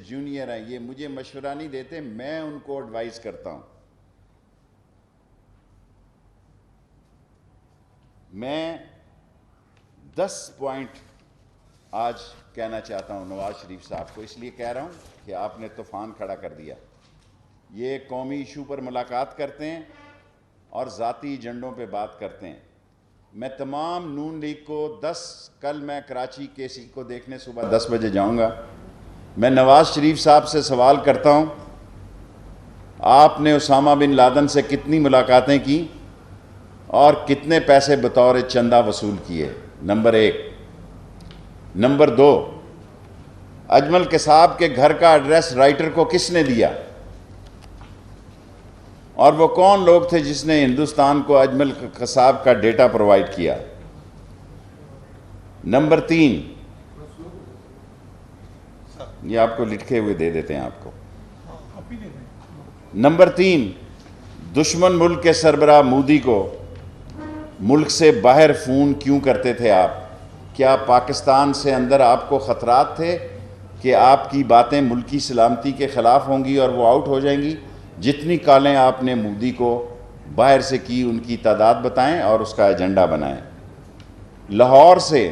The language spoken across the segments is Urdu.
جونیئر ہیں یہ مجھے مشورہ نہیں دیتے، میں ان کو ایڈوائز کرتا ہوں. میں 10 پوائنٹ آج کہنا چاہتا ہوں نواز شریف صاحب کو، اس لیے کہہ رہا ہوں کہ آپ نے طوفان کھڑا کر دیا. یہ قومی ایشو پر ملاقات کرتے ہیں اور ذاتی ایجنڈوں پہ بات کرتے ہیں. میں تمام نون لیگ کو کل میں کراچی کے سی کو دیکھنے صبح 10 بجے جاؤں گا. میں نواز شریف صاحب سے سوال کرتا ہوں، آپ نے اسامہ بن لادن سے کتنی ملاقاتیں کی اور کتنے پیسے بطور چندہ وصول کیے؟ نمبر 1. نمبر 2، اجمل قصاب کے گھر کا ایڈریس رائٹر کو کس نے دیا اور وہ کون لوگ تھے جس نے ہندوستان کو اجمل قصاب کا ڈیٹا پرووائڈ کیا؟ نمبر 3، یہ آپ کو لکھے ہوئے دے دیتے ہیں آپ کو. نمبر 3، دشمن ملک کے سربراہ مودی کو ملک سے باہر فون کیوں کرتے تھے آپ؟ کیا پاکستان سے اندر آپ کو خطرات تھے کہ آپ کی باتیں ملکی سلامتی کے خلاف ہوں گی اور وہ آؤٹ ہو جائیں گی؟ جتنی کالیں آپ نے مودی کو باہر سے کی ان کی تعداد بتائیں اور اس کا ایجنڈا بنائیں. لاہور سے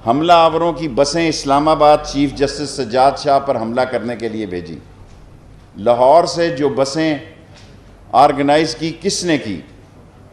حملہ آوروں کی بسیں اسلام آباد چیف جسٹس سجاد شاہ پر حملہ کرنے کے لیے بھیجی. لاہور سے جو بسیں آرگنائز کی کس نے کی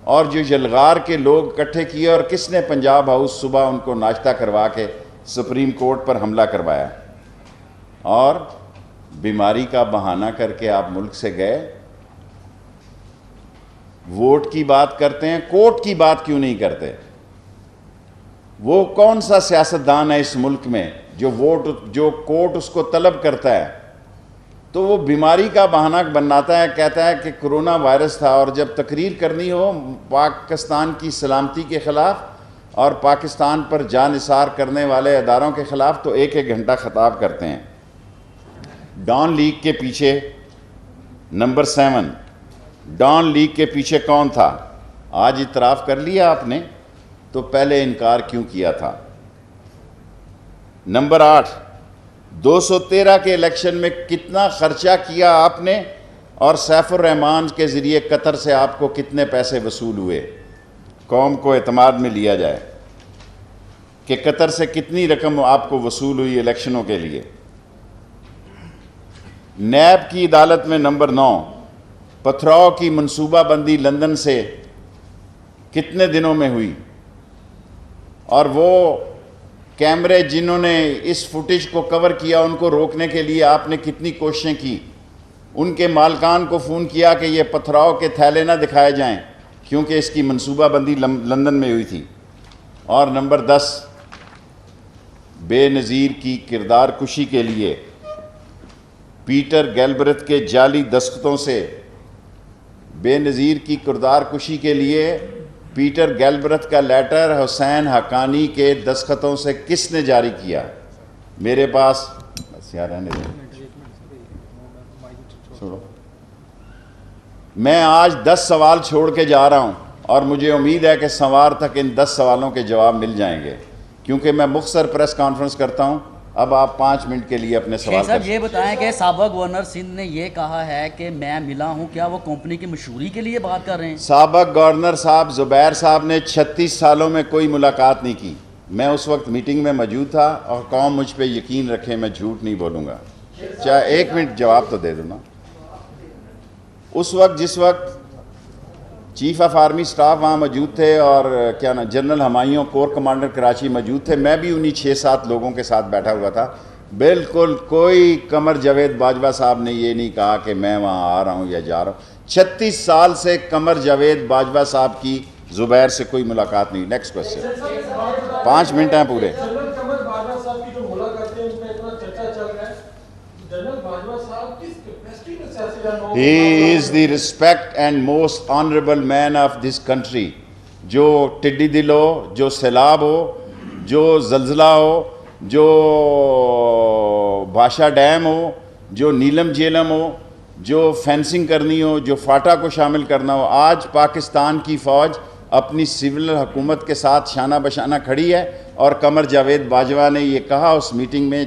اور جو یلغار کے لوگ اکٹھے کیے اور کس نے پنجاب ہاؤس صبح ان کو ناشتہ کروا کے سپریم کورٹ پر حملہ کروایا؟ اور بیماری کا بہانہ کر کے آپ ملک سے گئے. ووٹ کی بات کرتے ہیں، کوٹ کی بات کیوں نہیں کرتے؟ وہ کون سا سیاستدان ہے اس ملک میں جو کوٹ اس کو طلب کرتا ہے تو وہ بیماری کا بہانہ بناتا ہے، کہتا ہے کہ کرونا وائرس تھا، اور جب تقریر کرنی ہو پاکستان کی سلامتی کے خلاف اور پاکستان پر جان نثار کرنے والے اداروں کے خلاف تو ایک گھنٹہ خطاب کرتے ہیں. ڈان لیگ کے پیچھے نمبر 7، ڈان لیگ کے پیچھے کون تھا؟ آج اعتراف کر لیا آپ نے تو پہلے انکار کیوں کیا تھا؟ نمبر 8، 213 کے الیکشن میں کتنا خرچہ کیا آپ نے اور سیف الرحمان کے ذریعے قطر سے آپ کو کتنے پیسے وصول ہوئے؟ قوم کو اعتماد میں لیا جائے کہ قطر سے کتنی رقم آپ کو وصول ہوئی الیکشنوں کے لیے. نیب کی عدالت میں نمبر 9، پتھراؤ کی منصوبہ بندی لندن سے کتنے دنوں میں ہوئی اور وہ کیمرے جنہوں نے اس فوٹیج کو کور کیا ان کو روکنے کے لیے آپ نے کتنی کوششیں کی؟ ان کے مالکان کو فون کیا کہ یہ پتھراؤ کے تھیلے نہ دکھائے جائیں کیونکہ اس کی منصوبہ بندی لندن میں ہوئی تھی. اور نمبر 10، بے نظیر کی کردار کشی کے لیے پیٹر گیلبرت کے جعلی دستخطوں سے بے نظیر کی کردار کشی کے لیے پیٹر گیلبرت کا لیٹر حسین حقانی کے دستخطوں سے کس نے جاری کیا؟ میرے پاس میں آج 10 سوال چھوڑ کے جا رہا ہوں اور مجھے امید ہے کہ سوار تک ان 10 سوالوں کے جواب مل جائیں گے کیونکہ میں مختصر پریس کانفرنس کرتا ہوں. اب آپ 5 منٹ کے لیے اپنے سوال صاحب یہ بتائیں کہ سابق گورنر سندھ نے یہ کہا ہے کہ میں ملا ہوں، کیا وہ کمپنی کی مشہوری کے لیے بات کر رہے ہیں؟ سابق گورنر صاحب زبیر صاحب نے 36 سالوں میں کوئی ملاقات نہیں کی. میں اس وقت میٹنگ میں موجود تھا اور قوم مجھ پہ یقین رکھے میں جھوٹ نہیں بولوں گا. چاہے 1 منٹ جواب تو دے دوں نا. اس وقت جس وقت چیف آف آرمی سٹاف وہاں موجود تھے اور کیا نا general Humayun corps commander Karachi موجود تھے، میں بھی انہی 6-7 لوگوں کے ساتھ بیٹھا ہوا تھا. بالکل کوئی قمر جاوید باجوہ صاحب نے یہ نہیں کہا کہ میں وہاں آ رہا ہوں یا جا رہا ہوں. 36 سال سے قمر جاوید باجوہ صاحب کی زبیر سے کوئی ملاقات نہیں. Next question. 5 منٹ ہیں پورے. He is the respect and most honorable man of this country. جو ٹڈی دل ہو، جو سیلاب ہو، جو زلزلہ ہو، جو بھاشا ڈیم ہو، جو نیلم جیلم ہو، جو فینسنگ کرنی ہو، جو فاٹا کو شامل کرنا ہو، آج پاکستان کی فوج اپنی سول حکومت کے ساتھ شانہ بشانہ کھڑی ہے. اور قمر جاوید باجوہ نے یہ کہا اس میٹنگ میں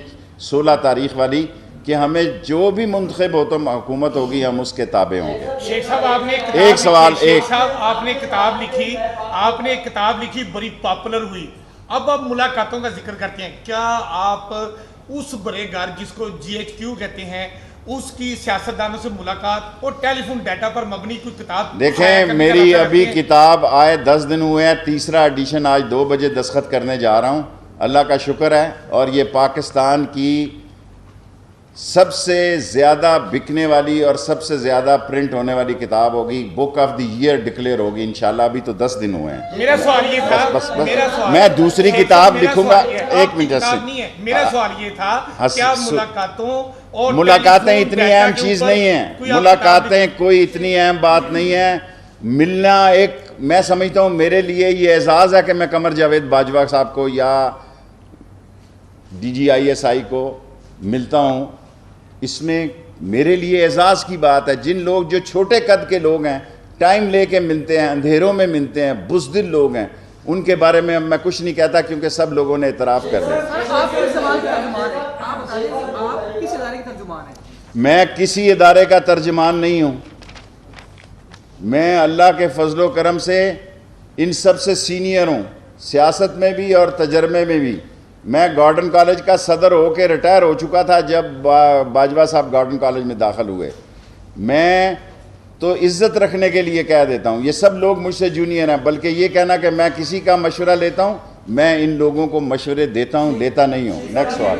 16 تاریخ والی کہ ہمیں جو بھی منتخب ہو تو حکومت ہوگی ہم اس کے تابع ہوں گے. شیخ صاحب آپ نے ایک سوال شیخ صاحب آپ نے کتاب لکھی بڑی پاپولر ہوئی. اب آپ ملاقاتوں کا ذکر کرتے ہیں, کیا آپ اس بڑے گھر جس کو GHQ کہتے ہیں اس کی سیاستدانوں سے ملاقات اور ٹیلی فون ڈیٹا پر مبنی کوئی کتاب دیکھیں میری ابھی کتاب آئے 10 دن ہوئے ہیں, تیسرا ایڈیشن آج 2 بجے دستخط کرنے جا رہا ہوں. اللہ کا شکر ہے, اور یہ پاکستان کی سب سے زیادہ بکنے والی اور سب سے زیادہ پرنٹ ہونے والی کتاب ہوگی. Book of the year declare ہوگی انشاءاللہ. ابھی تو 10 دن ہوئے ہیں. میرا سوال یہ تھا میں دوسری کتاب لکھوں گا. ایک منٹ سے میرا سوال یہ تھا کیا ملاقاتیں اتنی اہم چیز نہیں ہیں. ملاقاتیں کوئی اتنی اہم بات نہیں ہے. ملنا ایک, میں سمجھتا ہوں میرے لیے یہ اعزاز ہے کہ میں قمر جاوید باجوہ صاحب کو یا DGISI کو ملتا ہوں. اس میں میرے لیے اعزاز کی بات ہے. جن لوگ جو چھوٹے قد کے لوگ ہیں, ٹائم لے کے ملتے ہیں, اندھیروں میں ملتے ہیں, بزدل لوگ ہیں, ان کے بارے میں میں کچھ نہیں کہتا کیونکہ سب لوگوں نے اعتراف کر دیا. میں کسی ادارے کا ترجمان نہیں ہوں. میں اللہ کے فضل و کرم سے ان سب سے سینئر ہوں, سیاست میں بھی اور تجربے میں بھی. میں گارڈن کالج کا صدر ہو کے ریٹائر ہو چکا تھا جب باجوہ صاحب گارڈن کالج میں داخل ہوئے. میں تو عزت رکھنے کے لیے کہہ دیتا ہوں, یہ سب لوگ مجھ سے جونیئر ہیں, بلکہ یہ کہنا کہ میں کسی کا مشورہ لیتا ہوں, میں ان لوگوں کو مشورے دیتا ہوں, لیتا نہیں ہوں. نیکسٹ سوال.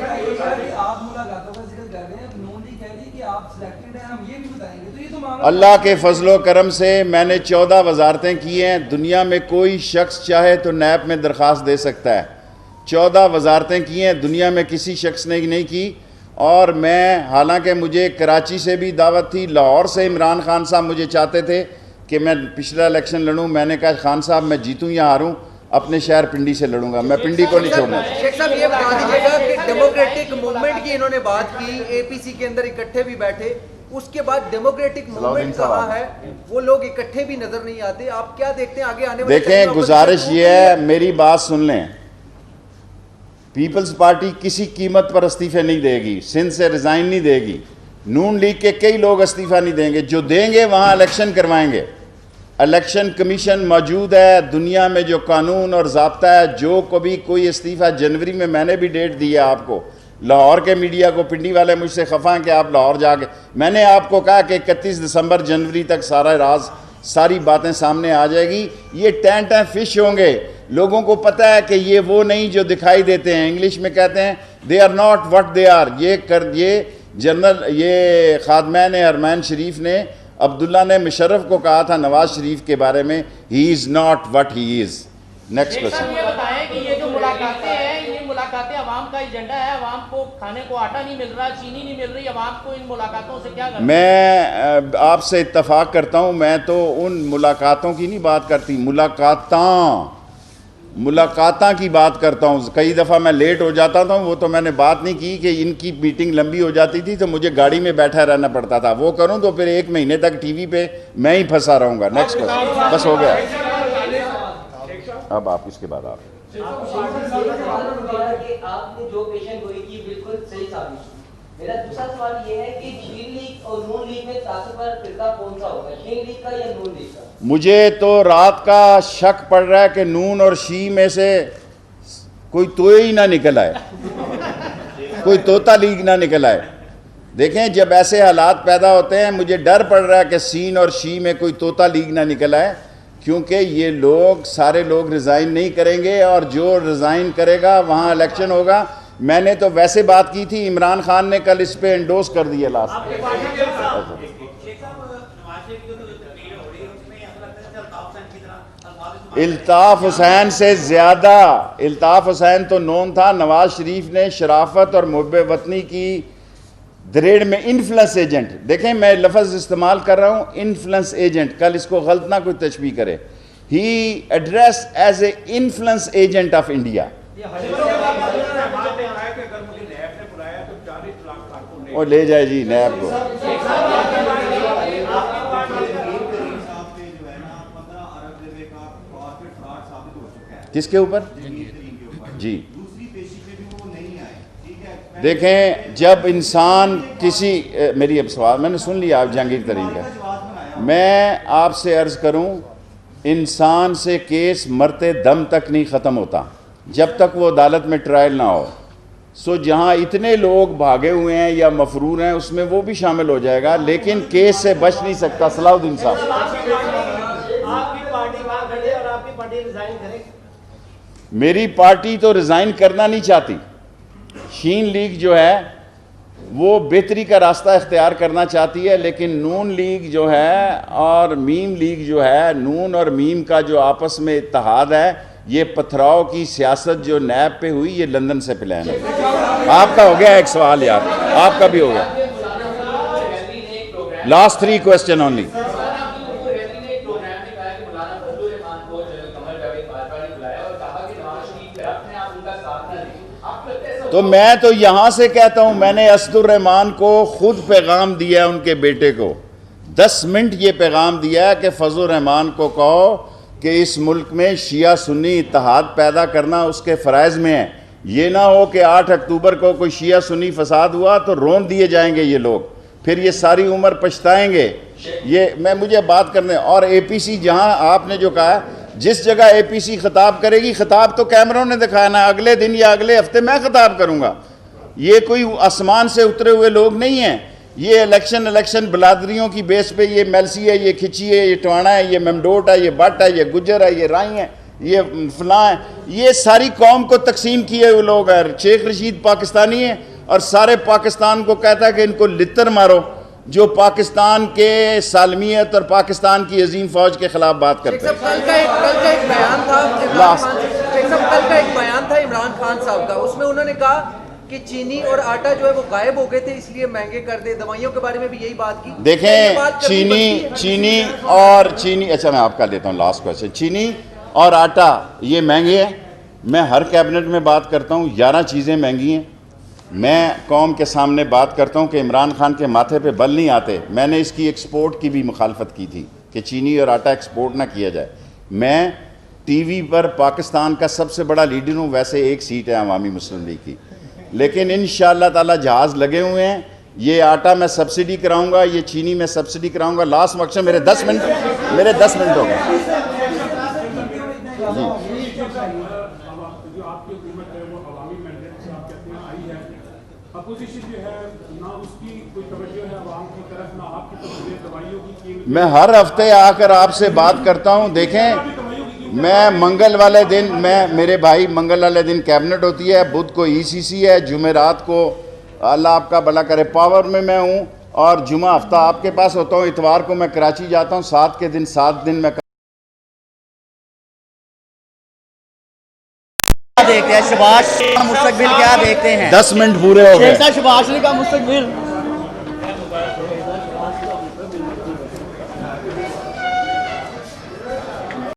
اللہ کے فضل و کرم سے میں نے 14 وزارتیں کی ہیں. دنیا میں کوئی شخص چاہے تو نیب میں درخواست دے سکتا ہے. 14 وزارتیں کی ہیں, دنیا میں کسی شخص نے نہیں کی. اور میں, حالانکہ مجھے کراچی سے بھی دعوت تھی, لاہور سے عمران خان صاحب مجھے چاہتے تھے کہ میں پچھلا الیکشن لڑوں. میں نے کہا خان صاحب میں جیتوں یا ہاروں اپنے شہر پنڈی سے لڑوں گا, میں پنڈی کو نہیں چھوڑنا. شیخ صاحب یہ بتا دیجیے گا کہ ڈیموکریٹک موومنٹ کی انہوں نے بات کی, APC کے اندر اکٹھے بھی بیٹھے, اس کے بعد ڈیموکریٹک موومنٹ کہاں ہے, وہ لوگ اکٹھے بھی نظر نہیں آتے. آپ کیا دیکھتے ہیں آگے آنے والے؟ دیکھیں گزارش یہ ہے, میری بات سن لیں. پیپلز پارٹی کسی قیمت پر استعفے نہیں دے گی, سندھ سے ریزائن نہیں دے گی. نون لیگ کے کئی لوگ استعفیٰ نہیں دیں گے. جو دیں گے وہاں الیکشن کروائیں گے. الیکشن کمیشن موجود ہے, دنیا میں جو قانون اور ضابطہ ہے, جو کبھی کوئی استعفیٰ جنوری میں نے بھی ڈیٹ دی ہے آپ کو. لاہور کے میڈیا کو, پنڈی والے مجھ سے خفا ہیں کہ آپ لاہور جا کے, میں نے آپ کو کہا کہ 31 دسمبر جنوری تک سارا راز, ساری باتیں سامنے آ جائے گی. یہ ٹینٹ فش ہوں گے. لوگوں کو پتہ ہے کہ یہ وہ نہیں جو دکھائی دیتے ہیں. انگلش میں کہتے ہیں they are not what they are. یہ جنرل, یہ خادمین حرمین شریف نے, عبداللہ نے مشرف کو کہا تھا نواز شریف کے بارے میں, he is not what he is. Next question. یہ بتائیں کہ یہ جو ملاقاتیں ہیں, یہ ملاقاتیں عوام کا ایجنڈا ہے, عوام کو کھانے کو آٹا نہیں مل رہا, چینی نہیں مل رہی, عوام کو ان ملاقاتوں سے کیا کرنا؟ میں آپ سے اتفاق کرتا ہوں. میں تو ان ملاقاتوں کی نہیں بات کرتی, ملاقاتاں کی بات کرتا ہوں. کئی دفعہ میں لیٹ ہو جاتا تھا, وہ تو میں نے بات نہیں کی کہ ان کی میٹنگ لمبی ہو جاتی تھی تو مجھے گاڑی میں بیٹھا رہنا پڑتا تھا. وہ کروں تو پھر 1 مہینے تک ٹی وی پہ میں ہی پھنسا رہوں گا. Next question. بس ہو گیا. اب آپ اس کے بعد آپ نے جو پیشن گوئی کی بالکل صحیح ثابت کی. میرا دوسرا سوال یہ ہے کہ شین لیگ اور نون لیگ میں طاقتور فرقہ کون سا ہوگا, شین لیگ کا یا نون لیگ کا؟ مجھے تو رات کا شک پڑ رہا ہے کہ نون اور شی میں سے کوئی توئے ہی نہ نکل آئے, کوئی طوطا لیگ نہ نکل آئے. دیکھیں جب ایسے حالات پیدا ہوتے ہیں مجھے ڈر پڑ رہا ہے کہ سین اور شی میں کوئی طوطا لیگ نہ نکل آئے, کیونکہ یہ لوگ سارے لوگ ریزائن نہیں کریں گے, اور جو ریزائن کرے گا وہاں الیکشن ہوگا. میں نے تو ویسے بات کی تھی, عمران خان نے کل اس پہ انڈوس کر دیا لاسٹ. الطاف حسین سے زیادہ, الطاف حسین تو نون تھا, نواز شریف نے شرافت اور محب وطنی کی دریڑ میں انفلنس ایجنٹ. دیکھیں میں لفظ استعمال کر رہا ہوں انفلنس ایجنٹ, کل اس کو غلط نہ کوئی تشبیہ کرے. He address as a influence agent of India. اور لے جائے جی نیب کو. کس کے اوپر؟ جی دیکھیں جب انسان کسی میری اب سوال میں نے سن لیا آپ جہانگیر ترین کا، میں آپ سے عرض کروں انسان سے کیس مرتے دم تک نہیں ختم ہوتا جب تک وہ عدالت میں ٹرائل نہ ہو. سو جہاں اتنے لوگ بھاگے ہوئے ہیں یا مفرور ہیں اس میں وہ بھی شامل ہو جائے گا، لیکن کیس سے بچ نہیں سکتا. صلاح الدین صاحب، آپ کی پارٹی وہاں کھڑے اور آپ کی پارٹی ریزائن کرے. میری پارٹی تو ریزائن کرنا نہیں چاہتی. شین لیگ جو ہے وہ بہتری کا راستہ اختیار کرنا چاہتی ہے، لیکن نون لیگ جو ہے اور میم لیگ جو ہے، نون اور میم کا جو آپس میں اتحاد ہے، یہ پتھراؤ کی سیاست جو نیب پہ ہوئی یہ لندن سے پلان ہے. آپ کا ہو گیا ایک سوال یار، آپ کا بھی ہو گیا. Last 3 question only. تو میں تو یہاں سے کہتا ہوں، میں نے اسد الرحمان کو خود پیغام دیا ان کے بیٹے کو، 10 منٹ یہ پیغام دیا ہے کہ فضل الرحمان کو کہو کہ اس ملک میں شیعہ سنی اتحاد پیدا کرنا اس کے فرائض میں ہے. یہ نہ ہو کہ 8 اکتوبر کو کوئی شیعہ سنی فساد ہوا تو رون دیے جائیں گے یہ لوگ، پھر یہ ساری عمر پچھتائیں گے. یہ مجھے بات کرنے. اور اے پی سی جہاں آپ نے جو کہا، جس جگہ اے پی سی خطاب کرے گی، خطاب تو کیمروں نے دکھایا نا، اگلے دن یا اگلے ہفتے میں خطاب کروں گا. یہ کوئی آسمان سے اترے ہوئے لوگ نہیں ہیں. یہ الیکشن بلادریوں کی بیس پہ، یہ میلسی ہے، یہ کھچی ہے، یہ ٹوانا ہے، یہ ممڈوٹ ہے، یہ بٹ ہے، یہ گجر ہے، یہ رائی ہے، یہ فلاں ہے. یہ ساری قوم کو تقسیم کیے ہوئے لوگ ہیں. شیخ رشید پاکستانی ہے اور سارے پاکستان کو کہتا ہے کہ ان کو لتر مارو جو پاکستان کے سالمیت اور پاکستان کی عظیم فوج کے خلاف بات کرتے ہیں. کل کا ایک بیان تھا عمران خان صاحب کا، اس میں انہوں نے کہا کہ چینی اور آٹا جو ہے وہ غائب ہو گئے تھے اس لیے مہنگے کر دے. دوائیوں کے بارے میں بھی یہی بات کی. دیکھیں چینی اچھا میں آپ کا لیتا ہوں لاسٹ کوسچن. چینی اور آٹا یہ مہنگے ہیں. میں ہر کیبنٹ میں بات کرتا ہوں 11 چیزیں مہنگی ہیں. میں قوم کے سامنے بات کرتا ہوں کہ عمران خان کے ماتھے پہ بل نہیں آتے. میں نے اس کی ایکسپورٹ کی بھی مخالفت کی تھی کہ چینی اور آٹا ایکسپورٹ نہ کیا جائے. میں ٹی وی پر پاکستان کا سب سے بڑا لیڈر ہوں. ویسے ایک سیٹ ہے عوامی مسلم لیگ کی، لیکن انشاءاللہ تعالی جہاز لگے ہوئے ہیں. یہ آٹا میں سبسڈی کراؤں گا، یہ چینی میں سبسڈی کراؤں گا. لاسٹ مقصد میرے 10 منٹ ہو گئے. میں ہر ہفتے آ کر آپ سے بات کرتا ہوں. دیکھیں میں منگل والے دن میرے بھائی منگل والے دن کیبنٹ ہوتی ہے، بدھ کو ای سی سی ہے، جمعرات کو اللہ آپ کا بھلا کرے پاور میں ہوں، اور جمعہ ہفتہ آپ کے پاس ہوتا ہوں. اتوار کو میں کراچی جاتا ہوں. 7 دن میں دیکھتے ہیں شباش کا مستقبل کیا دیکھتے ہیں؟ 10 منٹ پورے ہو گئے. شباش علی کا مستقبل